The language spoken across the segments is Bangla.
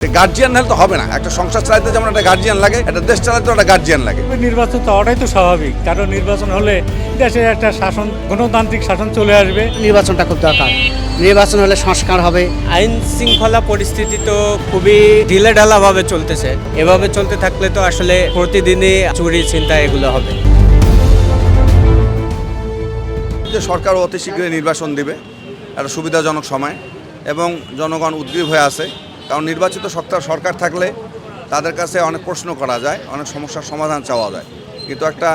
গার্জিয়ান হলে তো হবে না। একটা সংসার চালাতে যেমন একটা গার্জিয়ান লাগে, একটা দেশ চালাতে একটা গার্জিয়ান লাগে। নির্বাচন তো হওয়াটাই তো স্বাভাবিক, কারণ নির্বাচন হলে দেশে একটা শাসন, গণতান্ত্রিক শাসন চলে আসবে। নির্বাচনটা খুব দরকার। নির্বাচন হলে সংস্কার হবে। আইন শৃঙ্খলা পরিস্থিতি তো খুবই ঢিলেঢালাভাবে চলতেছে। এভাবে চলতে থাকলে তো আসলে প্রতিদিনই চুরি ছিনতাই এগুলো হবে। যে সরকার অতি শীঘ্রই নির্বাচন দিবে একটা সুবিধাজনক সময়, এবং জনগণ উদ্গ্রীব হয়ে আছে। কারণ নির্বাচিত সরকার থাকলে তাদের কাছে অনেক প্রশ্ন করা যায়, অনেক সমস্যার সমাধান চাওয়া যায়। কিন্তু একটা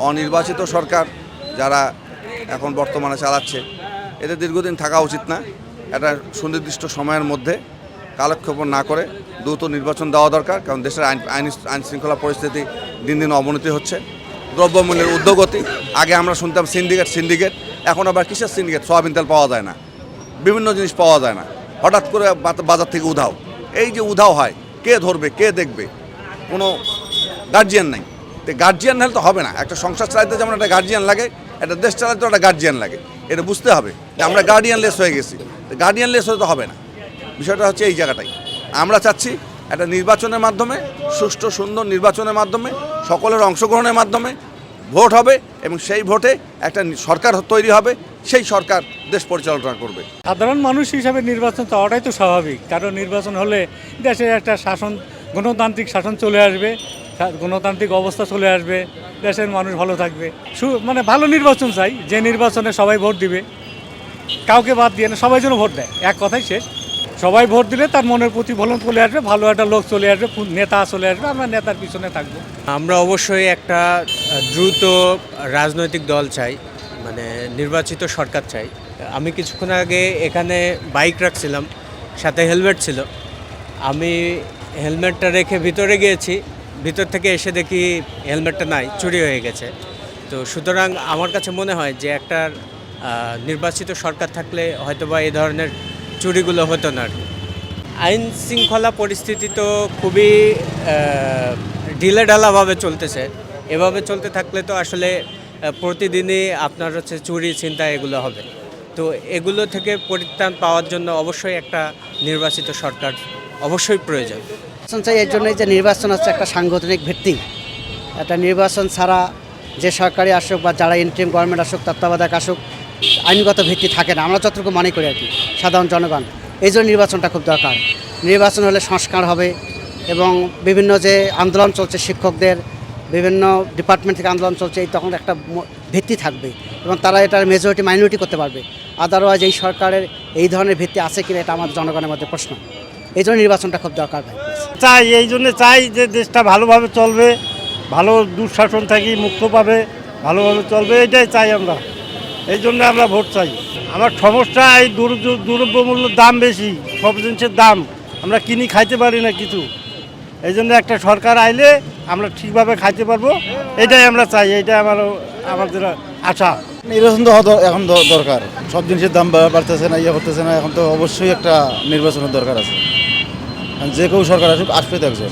অনির্বাচিত সরকার যারা এখন বর্তমানে চালাচ্ছে, এদের দীর্ঘদিন থাকা উচিত না। একটা সুনির্দিষ্ট সময়ের মধ্যে কালক্ষেপণ না করে দ্রুত নির্বাচন দেওয়া দরকার। কারণ দেশের আইন শৃঙ্খলা পরিস্থিতি দিন দিন অবনতি হচ্ছে। দ্রব্যমূল্যের ঊর্ধ্বগতি, আগে আমরা শুনতাম সিন্ডিকেট, এখন আবার কিসের সিন্ডিকেট? সয়াবিন তেল পাওয়া যায় না, বিভিন্ন জিনিস পাওয়া যায় না, হঠাৎ করে বাজার থেকে উধাও। এই যে উধাও হয়, কে ধরবে, কে দেখবে? কোনো গার্জিয়ান নাই। তো গার্জিয়ান হলে তো হবে না। একটা সংসার চালাতে যেমন একটা গার্জিয়ান লাগে, একটা দেশ চালাতে একটা গার্জিয়ান লাগে। এটা বুঝতে হবে যে আমরা গার্ডিয়ানলেস হয়ে গেছি। গার্ডিয়ানলেস হলে তো হবে না। বিষয়টা হচ্ছে এই জায়গাটাই। আমরা চাচ্ছি একটা নির্বাচনের মাধ্যমে, সুষ্ঠু সুন্দর নির্বাচনের মাধ্যমে, সকলের অংশগ্রহণের মাধ্যমে ভোট হবে, এবং সেই ভোটে একটা সরকার তৈরি হবে। সেই সরকার দেশ পরিচালনা করবে। সাধারণ মানুষ হিসাবে নির্বাচন তো হওয়াটাই তো স্বাভাবিক, কারণ নির্বাচন হলে দেশে একটা শাসন, গণতান্ত্রিক শাসন চলে আসবে, গণতান্ত্রিক অবস্থা চলে আসবে, দেশের মানুষ ভালো থাকবে। মানে ভালো নির্বাচন চাই, যে নির্বাচনে সবাই ভোট দিবে, কাউকে বাদ দিয়ে না, সবাই যেন ভোট দেয়। এক কথাই শেষ। সবাই ভোট দিলে তার মনের প্রতিফলন চলে আসবে, ভালো একটা লোক চলে আসবে, নেতা চলে আসবে, আমরা নেতার পিছনে থাকবো। আমরা অবশ্যই একটা দ্রুত রাজনৈতিক দল চাই, মানে নির্বাচিত সরকার চাই। আমি কিছুক্ষণ আগে এখানে বাইক রাখছিলাম, সাথে হেলমেট ছিল। আমি হেলমেটটা রেখে ভিতরে গিয়েছি, ভিতর থেকে এসে দেখি হেলমেটটা নাই, চুরি হয়ে গেছে। তো সুতরাং আমার কাছে মনে হয় যে একটা নির্বাচিত সরকার থাকলে হয়তোবা এই ধরনের চুরিগুলো হতো না। আইন শৃঙ্খলা পরিস্থিতি তো খুবই ঢিলেঢালাভাবে চলতেছে। এভাবে চলতে থাকলে তো আসলে প্রতিদিনই আপনার হচ্ছে চুরি ছিনতাই এগুলো হবে। তো এগুলো থেকে পরিত্রাণ পাওয়ার জন্য অবশ্যই একটা নির্বাচিত সরকার অবশ্যই প্রয়োজন। নির্বাচন চাই এর জন্যই যে নির্বাচন হচ্ছে একটা সাংগঠনিক ভিত্তি। একটা নির্বাচন ছাড়া যে সরকারি আসুক বা যারা ইন্টারিম গভর্নমেন্ট আসুক, তত্ত্বাবধায়ক আসুক, আইনগত ভিত্তি থাকে না, আমরা যতটুকু মনে করি আর কি, সাধারণ জনগণ। এই জন্য নির্বাচনটা খুব দরকার। নির্বাচন হলে সংস্কার হবে, এবং বিভিন্ন যে আন্দোলন চলছে, শিক্ষকদের বিভিন্ন ডিপার্টমেন্ট থেকে আন্দোলন চলছে, এই তখন একটা ভিত্তি থাকবে, এবং তারা এটার মেজরিটি মাইনরিটি করতে পারবে। আদারওয়াইজ এই সরকারের এই ধরনের ভিত্তি আছে কিনা, এটা আমাদের জনগণের মধ্যে প্রশ্ন। এই জন্য নির্বাচনটা খুব দরকার ভাই। চাই, এই জন্য চাই যে দেশটা ভালোভাবে চলবে, ভালো দুঃশাসন থেকে মুক্ত পাবে, ভালোভাবে চলবে, এটাই চাই আমরা। এই জন্য আমরা ভোট চাই। আমার সমস্যা এই দ্রব্যমূল্যের দাম বেশি, সব জিনিসের দাম, আমরা কিনি খাইতে পারি না কিছু। এই জন্য একটা সরকার আইলে আমরা ঠিকভাবে খাইতে পারবো, এটাই আমরা চাই, এইটাই আমাদের আশা। নির্বাচন তো এখন দরকার। সব জিনিসের দাম বাড়তেছে না, করতেছে না, এখন তো অবশ্যই একটা নির্বাচনের দরকার আছে। যে কেউ সরকার আসুক, আসবে তো একজন।